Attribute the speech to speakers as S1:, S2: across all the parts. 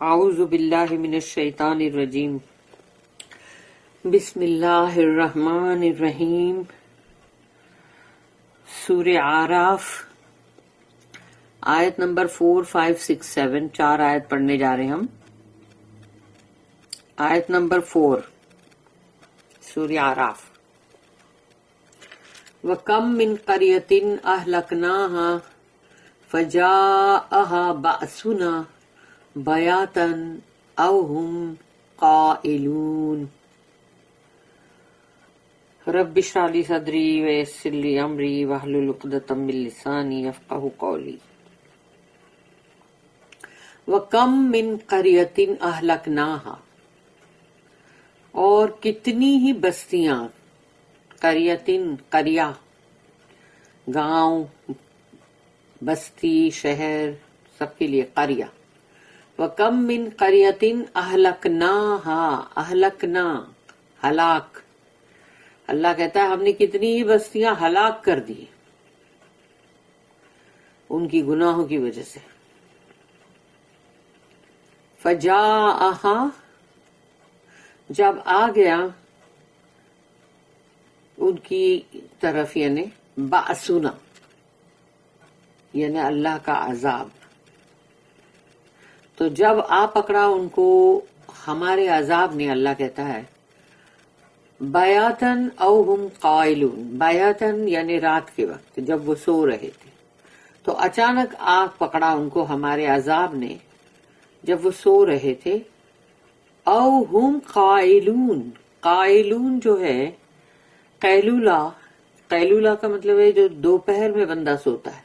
S1: اعوذ باللہ من الشیطان الرجیم بسم اللہ الرحمن الرحیم سورہ اعراف آیت نمبر 4، 5، 6، 7 4 آیت پڑھنے جا رہے ہیں ہم. آیت نمبر 4 سورہ اعراف. وَكَمْ مِنْ قَرْيَةٍ أَهْلَكْنَاهَا فَجَاءَهَا بَأْسُنَا بَيَاتًا أَوْ هُمْ قَائِلُونَ. رب اشرح لي صدري ويسر لي أمري واحلل عقدة من لساني يفقهوا قولي. وَكَمْ مِنْ قَرْيَةٍ أَهْلَكْنَاهَا، اور کتنی ہی بستیاں، قریتن قریہ گاؤں، بستی، شہر، سب کے لیے قریہ. وَكَمْ مِنْ قَرْيَةٍ أَهْلَكْنَاهَا، اہلکنا ہلاک. اللہ کہتا ہے ہم نے کتنی ہی بستیاں ہلاک کر دی ان کی گناہوں کی وجہ سے. فَجَاءَهَا، جب آ گیا ان کی طرف، یعنی بأسنا، یعنی اللہ کا عذاب. تو جب آ پکڑا ان کو ہمارے عذاب نے، اللہ کہتا ہے بیاتن او ہم قائلون. بیاتن یعنی رات کے وقت جب وہ سو رہے تھے، تو اچانک آگ پکڑا ان کو ہمارے عذاب نے جب وہ سو رہے تھے. او ہم قائلون، قائلون جو ہے قیلولہ، قیلولہ کا مطلب ہے جو دوپہر میں بندہ سوتا ہے.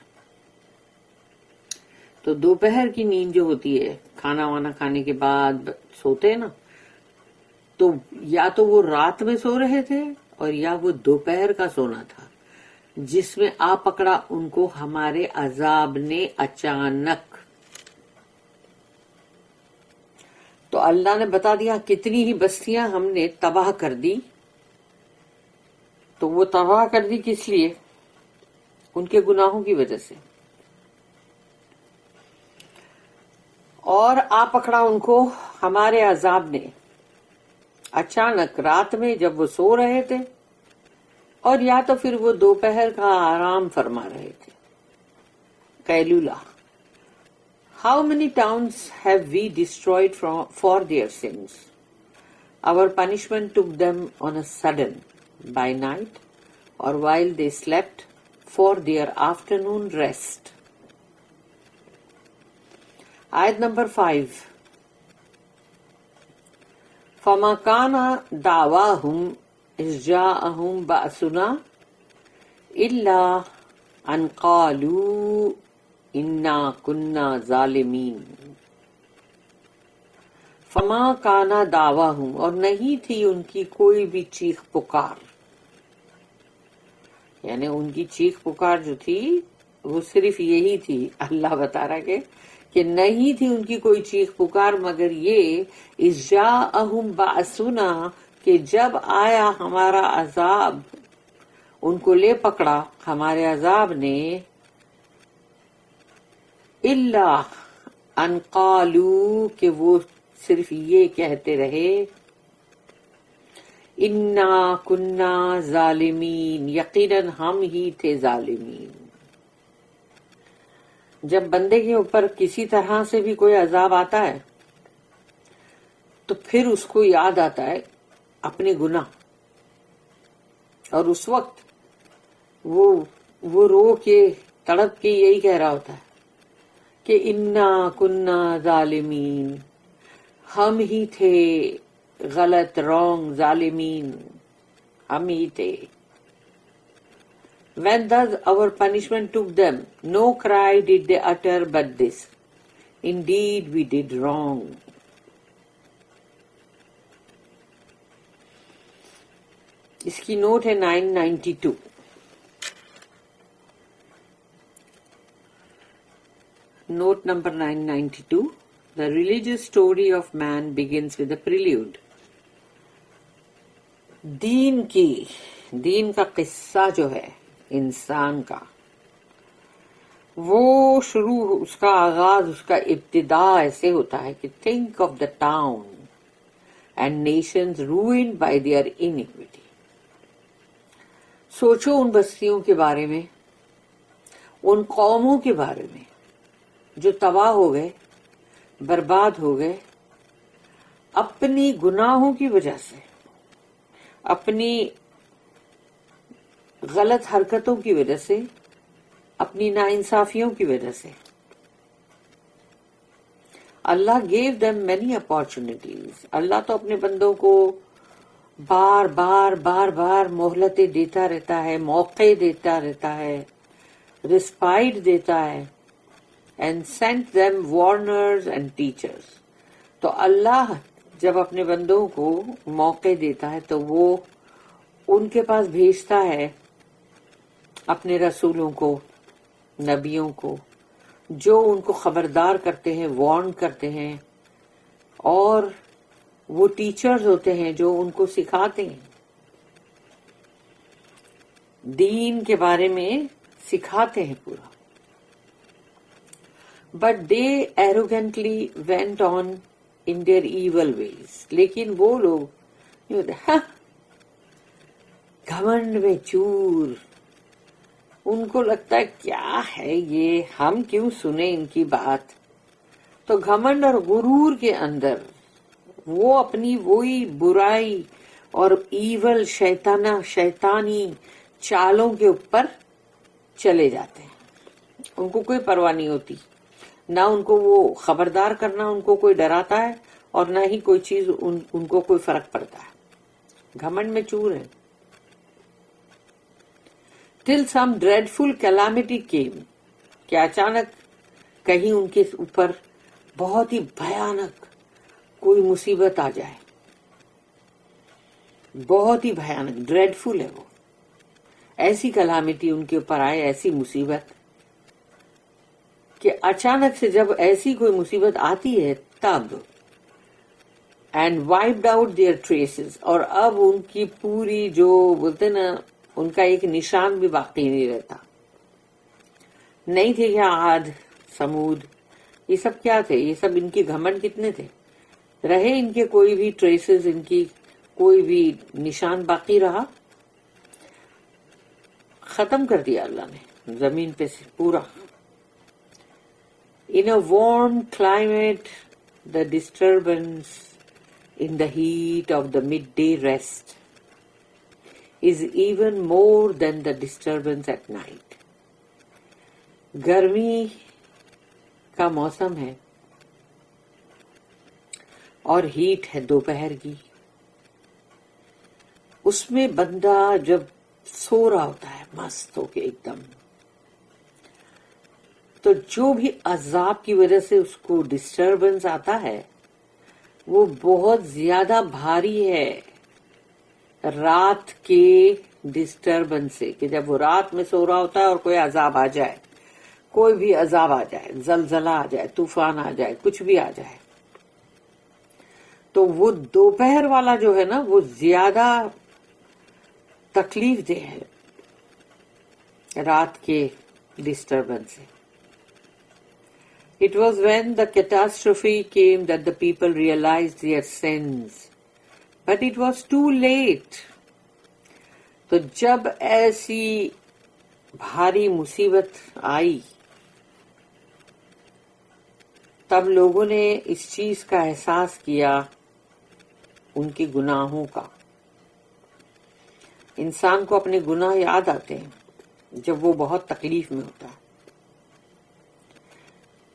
S1: تو دوپہر کی نیند جو ہوتی ہے، کھانا وانا کھانے کے بعد سوتے ہیں نا، تو یا تو وہ رات میں سو رہے تھے اور یا وہ دوپہر کا سونا تھا جس میں آ پکڑا ان کو ہمارے عذاب نے اچانک. تو اللہ نے بتا دیا کتنی ہی بستیاں ہم نے تباہ کر دی. تو وہ تباہ کر دی کس لیے؟ ان کے گناہوں کی وجہ سے. اور آ پکڑا ان کو ہمارے عذاب نے اچانک رات میں جب وہ سو رہے تھے، اور یا تو پھر وہ دوپہر کا آرام فرما رہے تھے. قیلولہ. How many towns have we destroyed for their sins? Our punishment took them on a sudden, by night, or while they slept for their afternoon rest. Ayat number 5. فَمَا كَانَ دَعْوَاهُمْ إِذْ جَاءَهُمْ بَأْسُنَا إِلَّا أَنْ قَالُوا إِنَّا كُنَّا ظَالِمِينَ. فَمَا كَانَ دَعْوَاهُمْ، اور نہیں تھی ان کی کوئی بھی چیخ پکار. یعنی ان کی چیخ پکار جو تھی وہ صرف یہی تھی، اللہ بتا رہا کہ نہیں تھی ان کی کوئی چیخ پکار مگر یہ اذ جاءہم بأسنا، کہ جب آیا ہمارا عذاب، ان کو لے پکڑا ہمارے عذاب نے. الا ان قالوا، کہ وہ صرف یہ کہتے رہے انا کنا ظالمین، یقیناً ہم ہی تھے ظالمین. جب بندے کے اوپر کسی طرح سے بھی کوئی عذاب آتا ہے تو پھر اس کو یاد آتا ہے اپنے گناہ، اور اس وقت وہ رو کے تڑپ کے یہی کہہ رہا ہوتا ہے کہ انا کنا ظالمین، ہم ہی تھے غلط، رونگ، ظالمین، ہم ہی تھے. When thus our punishment took them, no cry did they utter but this, indeed we did wrong. اس کی نوٹ ہے 992. Note number 992. The religious story of man begins with a prelude. دین کا قصہ جو ہے انسان کا، وہ شروع، اس کا آغاز، اس کا ابتدا ایسے ہوتا ہے کہ think of the town and nations ruined by their iniquity. سوچو ان بستیوں کے بارے میں، ان قوموں کے بارے میں جو تباہ ہو گئے، برباد ہو گئے اپنی گناہوں کی وجہ سے، اپنی غلط حرکتوں کی وجہ سے، اپنی ناانصافیوں کی وجہ سے. اللہ gave them many opportunities. اللہ تو اپنے بندوں کو بار بار بار بار مہلتیں دیتا رہتا ہے، موقع دیتا رہتا ہے، رسپائٹ دیتا ہے. and sent them warners and teachers. تو اللہ جب اپنے بندوں کو موقع دیتا ہے تو وہ ان کے پاس بھیجتا ہے اپنے رسولوں کو، نبیوں کو، جو ان کو خبردار کرتے ہیں، وارن کرتے ہیں، اور وہ ٹیچرز ہوتے ہیں جو ان کو سکھاتے ہیں، دین کے بارے میں سکھاتے ہیں پورا. But they arrogantly went on in their evil ways. لیکن وہ لوگ گھمنڈ میں چور، ان کو لگتا ہے کیا ہے یہ، ہم کیوں سنیں ان کی بات. تو گھمنڈ اور غرور کے اندر وہ اپنی وہی برائی اور ایول شیطانی چالوں کے اوپر چلے جاتے ہیں. ان کو کوئی پرواہ نہیں ہوتی، نہ ان کو وہ خبردار کرنا ان کو کوئی ڈراتا ہے، اور نہ ہی کوئی چیز ان کو کوئی فرق پڑتا ہے. گھمنڈ میں چور ہے. till some dreadful calamity came. کہ اچانک کہیں ان کے اوپر بہت ہی بھیانک کوئی مصیبت آ جائے. بہت ہی بھیانک، ڈریڈفل ہے وہ. ایسی کلامٹی ان کے اوپر آئے، ایسی مصیبت کہ اچانک سے جب ایسی کوئی مصیبت آتی ہے تب and wiped out there traces, اور اب ان کی پوری جو بولتے نا ان کا ایک نشان بھی باقی نہیں رہتا. نہیں تھے کیا عاد، سمود، یہ سب کیا تھے؟ یہ سب ان کی گھمنڈ کتنے تھے؟ رہے ان کے کوئی بھی ٹریسز، ان کی کوئی بھی نشان باقی رہا؟ ختم کر دیا اللہ نے زمین پہ سے پورا. In a warm climate, the disturbance in the heat of the midday rest is even more than the disturbance at night. گرمی کا موسم ہے اور ہیٹ ہے دوپہر کی، اس میں بندہ جب سو رہا ہوتا ہے مست ہو کے ایک دم، تو جو بھی عذاب کی وجہ سے اس کو ڈسٹربنس آتا ہے وہ بہت زیادہ بھاری ہے رات کے ڈسٹربنس سے. کہ جب وہ رات میں سو رہا ہوتا ہے اور کوئی عذاب آ جائے، کوئی بھی عذاب آ جائے، زلزلہ آ جائے، طوفان آ جائے، کچھ بھی آ جائے، تو وہ دوپہر والا جو ہے نا وہ زیادہ تکلیف دہ ہے رات کے ڈسٹربنس سے. It was when the catastrophe came that the people realized their sins. But it was too late. تو جب ایسی بھاری مصیبت آئی تب لوگوں نے اس چیز کا احساس کیا، ان کے گناہوں کا. انسان کو اپنے گناہ یاد آتے ہیں جب وہ بہت تکلیف میں ہوتا ہے،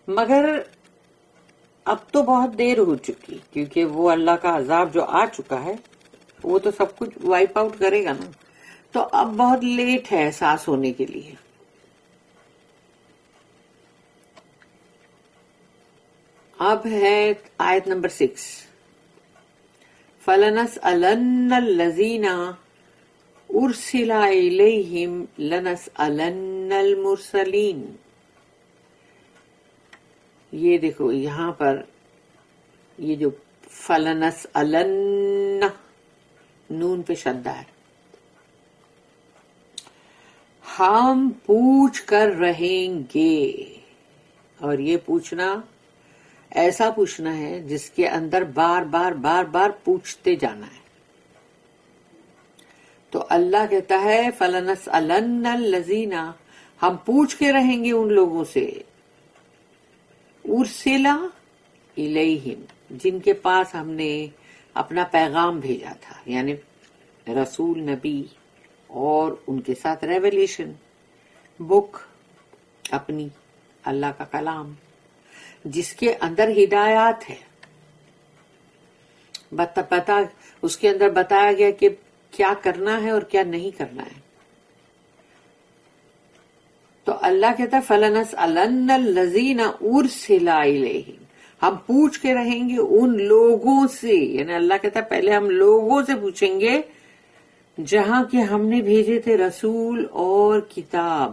S1: مگر اب تو بہت دیر ہو چکی، کیونکہ وہ اللہ کا عذاب جو آ چکا ہے وہ تو سب کچھ وائپ آؤٹ کرے گا نا. تو اب بہت لیٹ ہے احساس ہونے کے لیے. اب ہے آیت نمبر 6. فَلَنَسْأَلَنَّ الَّذِينَ أُرْسِلَ إِلَيْهِمْ لَنَسْأَلَنَّ الْمُرْسَلِينَ. یہ دیکھو یہاں پر یہ جو فَلَنَسْأَلَنَّ نون پہ شدہ ہے. ہم پوچھ کر رہیں گے. اور یہ پوچھنا ایسا پوچھنا ہے جس کے اندر بار بار بار بار پوچھتے جانا ہے. تو اللہ کہتا ہے فَلَنَسْأَلَنَّ الَّذِينَ، ہم پوچھ کے رہیں گے ان لوگوں سے، اُرْسِلَ إِلَيْهِمْ، جن کے پاس ہم نے اپنا پیغام بھیجا تھا، یعنی رسول، نبی، اور ان کے ساتھ ریویلیشن، بک اپنی، اللہ کا کلام جس کے اندر ہدایات ہے. پتا اس کے اندر بتایا گیا کہ کیا کرنا ہے اور کیا نہیں کرنا ہے. تو اللہ کہتا ہے فَلَنَسْأَلَنَّ الَّذِينَ أُرْسِلَ إِلَيْهِمْ، ہم پوچھ کے رہیں گے ان لوگوں سے، یعنی اللہ کہتا ہے پہلے ہم لوگوں سے پوچھیں گے جہاں کہ ہم نے بھیجے تھے رسول اور کتاب.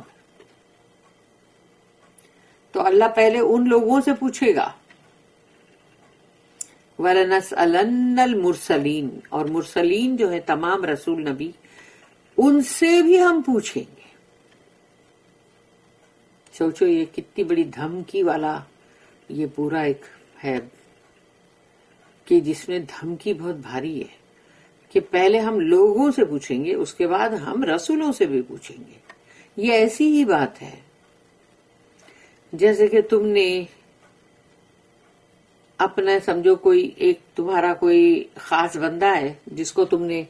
S1: تو اللہ پہلے ان لوگوں سے پوچھے گا. وَلَنَسْأَلَنَّ الْمُرْسَلِينَ، اور مرسلین جو ہے تمام رسول نبی، ان سے بھی ہم پوچھیں گے. سوچو یہ کتنی بڑی دھمکی والا یہ پورا ایک ہے کہ جس میں دھمکی بہت بھاری ہے کہ پہلے ہم لوگوں سے پوچھیں گے، اس کے بعد ہم رسولوں سے بھی پوچھیں گے. یہ ایسی ہی بات ہے جیسے کہ تم نے اپنا سمجھو کوئی ایک تمہارا کوئی خاص بندہ ہے جس کو تم نے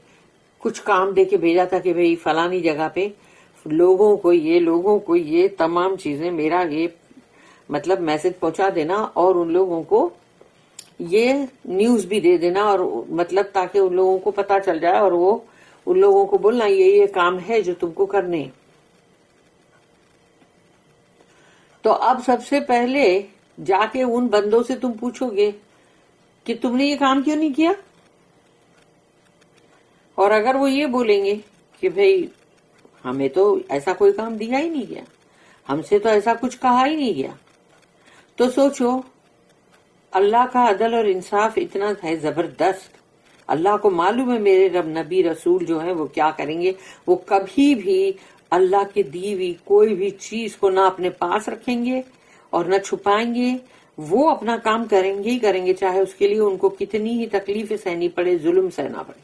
S1: کچھ کام دے کے بھیجا تھا کہ بھئی فلانی جگہ پہ لوگوں کو یہ تمام چیزیں میرا یہ مطلب میسج پہنچا دینا، اور ان لوگوں کو یہ نیوز بھی دے دینا، اور مطلب تاکہ ان لوگوں کو پتا چل جائے اور وہ ان لوگوں کو بولنا یہ کام ہے جو تم کو کرنے. تو اب سب سے پہلے جا کے ان بندوں سے تم پوچھو گے کہ تم نے یہ کام کیوں نہیں کیا. اور اگر وہ یہ بولیں گے کہ بھئی ہمیں تو ایسا کوئی کام دیا ہی نہیں گیا، ہم سے تو ایسا کچھ کہا ہی نہیں گیا، تو سوچو اللہ کا عدل اور انصاف اتنا ہے زبردست. اللہ کو معلوم ہے میرے رب نبی رسول جو ہیں وہ کیا کریں گے. وہ کبھی بھی اللہ کی دی ہوئی کوئی بھی چیز کو نہ اپنے پاس رکھیں گے اور نہ چھپائیں گے. وہ اپنا کام کریں گے ہی کریں گے، چاہے اس کے لیے ان کو کتنی ہی تکلیفیں سہنی پڑے، ظلم سہنا پڑے.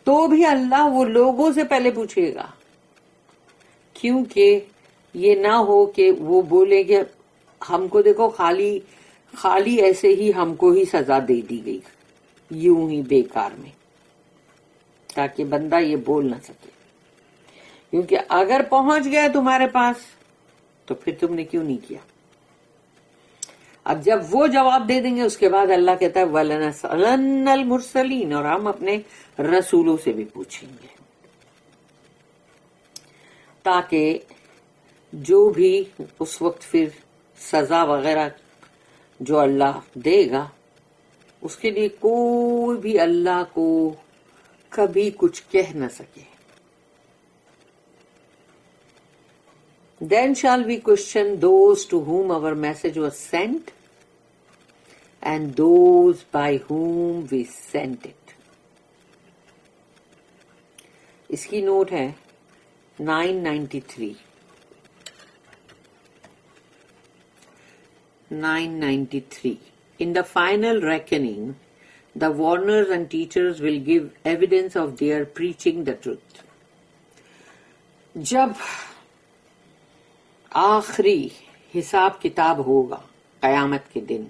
S1: تو بھی اللہ وہ لوگوں سے پہلے پوچھے گا، کیونکہ یہ نہ ہو کہ وہ بولے کہ ہم کو دیکھو خالی ایسے ہی ہم کو ہی سزا دے دی گئی یوں ہی بیکار میں، تاکہ بندہ یہ بول نہ سکے. کیونکہ اگر پہنچ گیا تمہارے پاس تو پھر تم نے کیوں نہیں کیا. اب جب وہ جواب دے دیں گے اس کے بعد اللہ کہتا ہے وَلَنَسْأَلَنَّ الْمُرْسَلِينَ، اور ہم اپنے رسولوں سے بھی پوچھیں گے، تاکہ جو بھی اس وقت پھر سزا وغیرہ جو اللہ دے گا اس کے لیے کوئی بھی اللہ کو کبھی کچھ کہہ نہ سکے. Then shall we question those to whom our message was sent and those by whom we sent it. اس کی نوٹ ہے 993. 993. In the final reckoning, the warners and teachers will give evidence of their preaching the truth. جب آخری حساب کتاب ہوگا قیامت کے دن،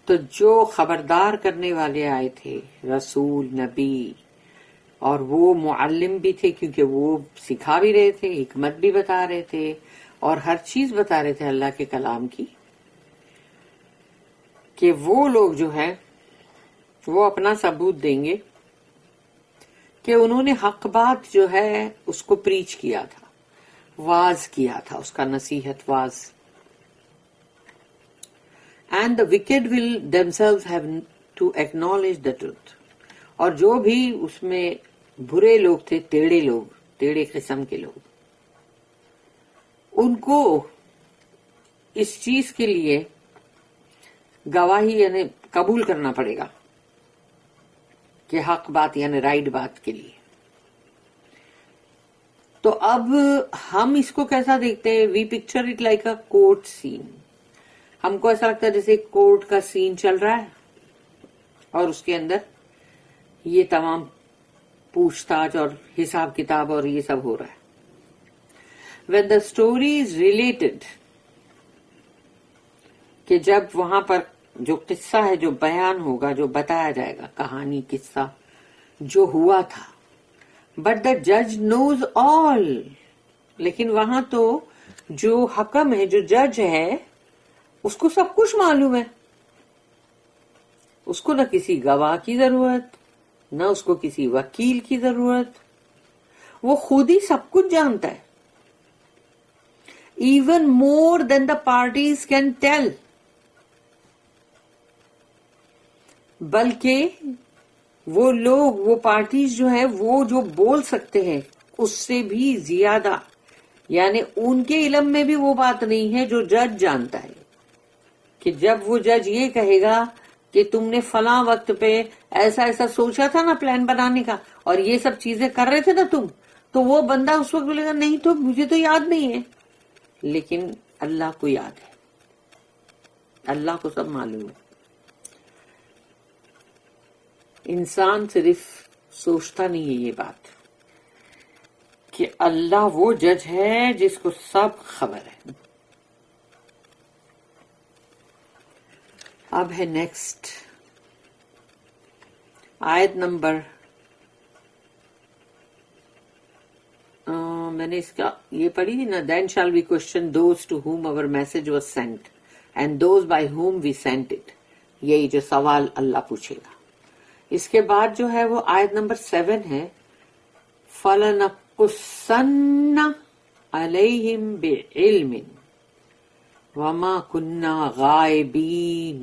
S1: تو جو خبردار کرنے والے آئے تھے رسول، نبی، اور وہ معلم بھی تھے کیونکہ وہ سکھا بھی رہے تھے، حکمت بھی بتا رہے تھے اور ہر چیز بتا رہے تھے اللہ کے کلام کی، کہ وہ لوگ جو ہے وہ اپنا ثبوت دیں گے کہ انہوں نے حق بات جو ہے اس کو پریچ کیا تھا، واز کیا تھا، اس کا نصیحت was. And the wicked will themselves have to acknowledge the truth. اور جو بھی اس میں برے لوگ تھے، ٹیڑے قسم کے لوگ، ان کو اس چیز کے لیے گواہی یعنی قبول کرنا پڑے گا کہ حق بات یعنی رائٹ بات کے لیے. تو اب ہم اس کو کیسا دیکھتے ہیں؟ We picture it like a court scene. ہم کو ایسا لگتا ہے جیسے کورٹ کا سین چل رہا ہے اور اس کے اندر یہ تمام پوچھ تاچھ اور حساب کتاب اور یہ سب ہو رہا ہے. when the story is related, کہ جب وہاں پر جو قصہ ہے جو بیان ہوگا، جو بتایا جائے گا، کہانی قصہ جو ہوا تھا، but the judge knows all، لیکن وہاں تو جو حکم ہے، جو جج ہے، اس کو سب کچھ معلوم ہے. اس کو نہ کسی گواہ کی ضرورت، نہ اس کو کسی وکیل کی ضرورت، وہ خود ہی سب کچھ جانتا ہے. even more than the parties can tell، بلکہ وہ لوگ، وہ پارٹیز جو ہے وہ جو بول سکتے ہیں اس سے بھی زیادہ، یعنی ان کے علم میں بھی وہ بات نہیں ہے جو جج جانتا ہے. کہ جب وہ جج یہ کہے گا کہ تم نے فلاں وقت پہ ایسا ایسا سوچا تھا نا پلان بنانے کا، اور یہ سب چیزیں کر رہے تھے نا تم، تو وہ بندہ اس وقت بولے گا نہیں تو مجھے تو یاد نہیں ہے. لیکن اللہ کو یاد ہے، اللہ کو سب معلوم ہے. انسان صرف سوچتا نہیں ہے یہ بات کہ اللہ وہ جج ہے جس کو سب خبر ہے. اب ہے نیکسٹ آیت نمبر، میں نے اس کا یہ پڑھی تھی نا، then shall we question those to whom our message was sent and those by whom we sent it. یہی جو سوال اللہ پوچھے گا. اس کے بعد جو ہے وہ آیت نمبر 7 ہے، فَلَنَقُصَّنَّ عَلَيْهِمْ بِعِلْمٍ وَمَا كُنَّا غَائِبِينَ.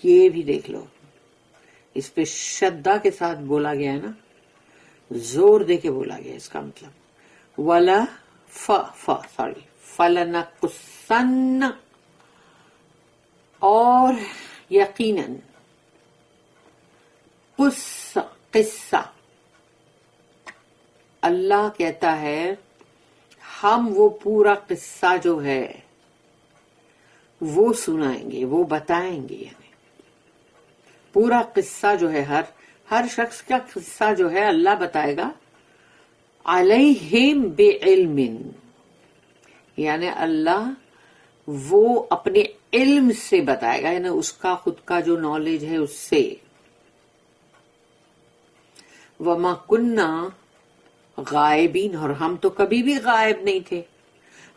S1: یہ بھی دیکھ لو، اس پہ شدہ کے ساتھ بولا گیا ہے نا، زور دے کے بولا گیا. اس کا مطلب ولا فَلَنَقُصَّنَّ، اور یقیناً قصہ، اللہ کہتا ہے ہم وہ پورا قصہ جو ہے وہ سنائیں گے، وہ بتائیں گے. یعنی پورا قصہ جو ہے، ہر شخص کا قصہ جو ہے اللہ بتائے گا. علیہم بعلم، یعنی اللہ وہ اپنے علم سے بتائے گا، یعنی اس کا خود کا جو نالج ہے اس سے. وما کننا غائبین، اور ہم تو کبھی بھی غائب نہیں تھے،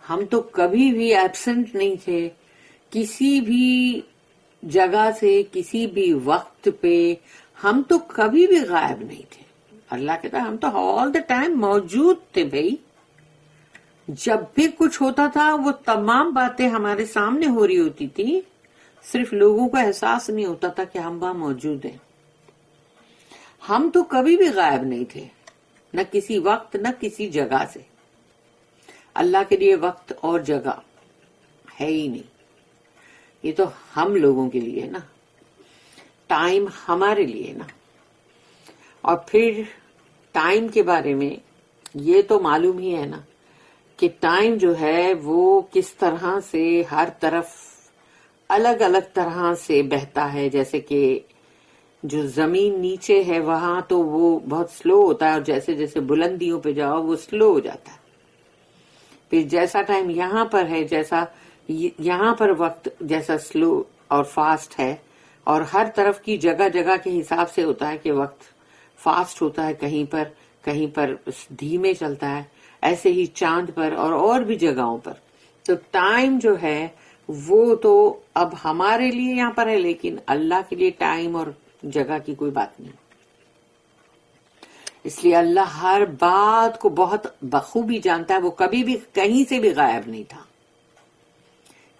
S1: ہم تو کبھی بھی ایبسنٹ نہیں تھے کسی بھی جگہ سے، کسی بھی وقت پہ ہم تو کبھی بھی غائب نہیں تھے. اللہ کہتا ہے ہم تو آل دا ٹائم موجود تھے بھائی. جب بھی کچھ ہوتا تھا وہ تمام باتیں ہمارے سامنے ہو رہی ہوتی تھی، صرف لوگوں کو احساس نہیں ہوتا تھا کہ ہم وہاں موجود ہیں. ہم تو کبھی بھی غائب نہیں تھے، نہ کسی وقت نہ کسی جگہ سے. اللہ کے لیے وقت اور جگہ ہے ہی نہیں. یہ تو ہم لوگوں کے لیے نا، ٹائم ہمارے لیے نا. اور پھر ٹائم کے بارے میں یہ تو معلوم ہی ہے نا کہ ٹائم جو ہے وہ کس طرح سے ہر طرف الگ الگ طرح سے بہتا ہے. جیسے کہ جو زمین نیچے ہے وہاں تو وہ بہت سلو ہوتا ہے، اور جیسے جیسے بلندیوں پہ جاؤ وہ سلو ہو جاتا ہے. پھر جیسا ٹائم یہاں پر ہے، جیسا یہاں پر وقت جیسا سلو اور فاسٹ ہے، اور ہر طرف کی جگہ جگہ کے حساب سے ہوتا ہے کہ وقت فاسٹ ہوتا ہے، کہیں پر دھیمے چلتا ہے. ایسے ہی چاند پر اور بھی جگہوں پر. تو ٹائم جو ہے وہ تو اب ہمارے لیے یہاں پر ہے، لیکن اللہ کے لیے ٹائم اور جگہ کی کوئی بات نہیں. اس لیے اللہ ہر بات کو بہت بخوبی جانتا ہے. وہ کبھی بھی کہیں سے بھی غائب نہیں تھا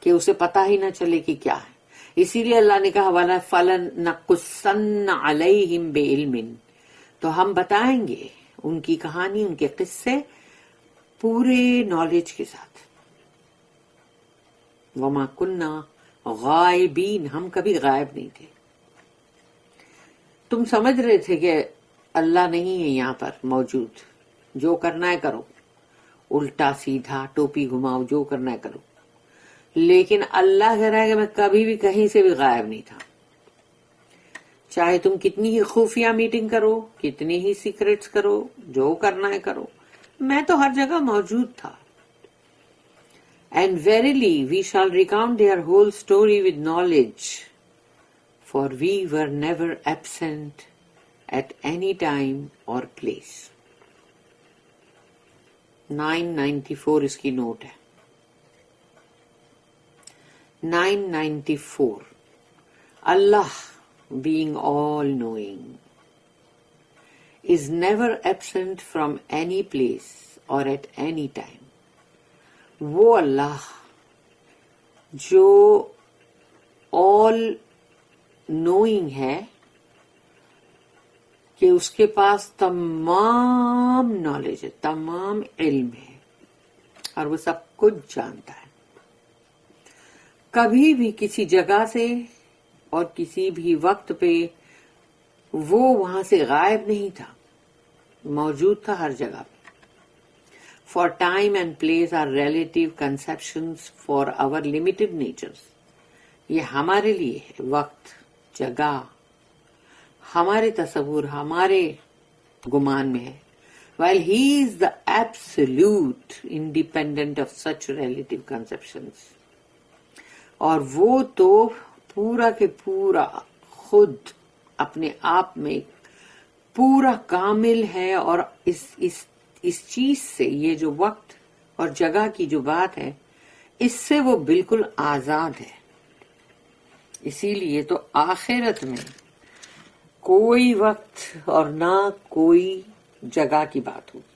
S1: کہ اسے پتا ہی نہ چلے کہ کیا ہے. اسی لیے اللہ نے کہا وَلَا فَلَنَقُصَّنَّ عَلَيْهِمْ بِعِلْمٍ، تو ہم بتائیں گے ان کی کہانی، ان کے قصے پورے نالج کے ساتھ. وَمَا كُنَّا غَائِبِينَ، ہم کبھی غائب نہیں تھے. تم سمجھ رہے تھے کہ اللہ نہیں ہے یہاں پر موجود، جو کرنا ہے کرو، الٹا سیدھا ٹوپی گھماؤ، جو کرنا ہے کرو، لیکن اللہ کہہ رہا ہے کہ میں کبھی بھی کہیں سے بھی غائب نہیں تھا. چاہے تم کتنی ہی خفیہ میٹنگ کرو، کتنی ہی سیکرٹس کرو، جو کرنا ہے کرو، میں تو ہر جگہ موجود تھا. And verily we shall recount their whole story with knowledge, for we were never absent at any time or place. 994 اس کی نوٹ ہے. 994 Allah, being all knowing, is never absent from any place or at any time. وہ اللہ جو all knowing ہے کہ اس کے پاس تمام knowledge ہے، تمام علم ہے، اور وہ سب کچھ جانتا ہے. کبھی بھی کسی جگہ سے اور کسی بھی وقت پہ وہ وہاں سے غائب نہیں تھا، موجود تھا ہر جگہ پہ. For time and place are relative conceptions for our limited natures. یہ ہمارے لیے ہے، وقت، جگہ، ہمارے تصور، ہمارے گمان میں ہے. While he is the absolute independent of such relative conceptions. اور وہ تو پورا کے پورا خود اپنے آپ میں پورا کامل ہے، اور اس چیز سے، یہ جو وقت اور جگہ کی جو بات ہے، اس سے وہ بالکل آزاد ہے. اسی لیے تو آخرت میں کوئی وقت اور نہ کوئی جگہ کی بات ہوتی.